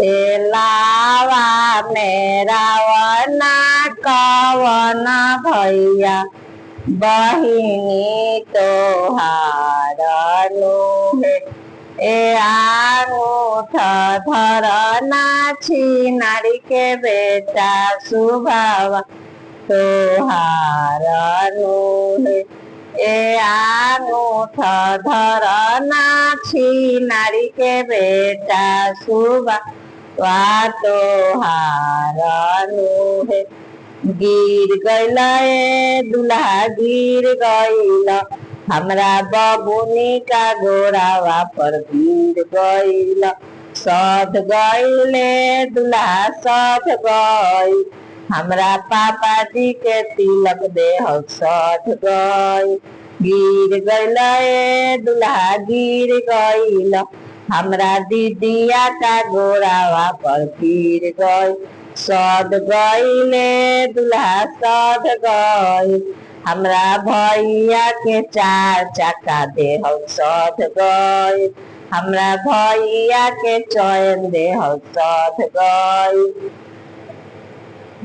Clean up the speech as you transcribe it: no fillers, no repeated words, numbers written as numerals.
लावा मेरा वना कवन भैया बहिनी तोहार नुहे ए आंगूठा धरना छिनारी के बेटा सुभावा तोहार नुहे ए आंगूठा धरना छिनारी के बेटा सुबा वा तोहार नुहे गिर गइल ए दुल्हा गिर गइल हमरा बबुनी का गोरावा पर गिर गइल सध गइले दुल्हा सध गइल हमरा पापा जी के तिलक देह सध गइल गिर गइल ए दुल्हा गिर गइल हमरा दीदिया का गोरावा पर गिर गइल सध गइले दुल्हा सध गइल हमरा भैया के चार चक्का देह सध गइल हमरा भैया के चैन देह सध गइल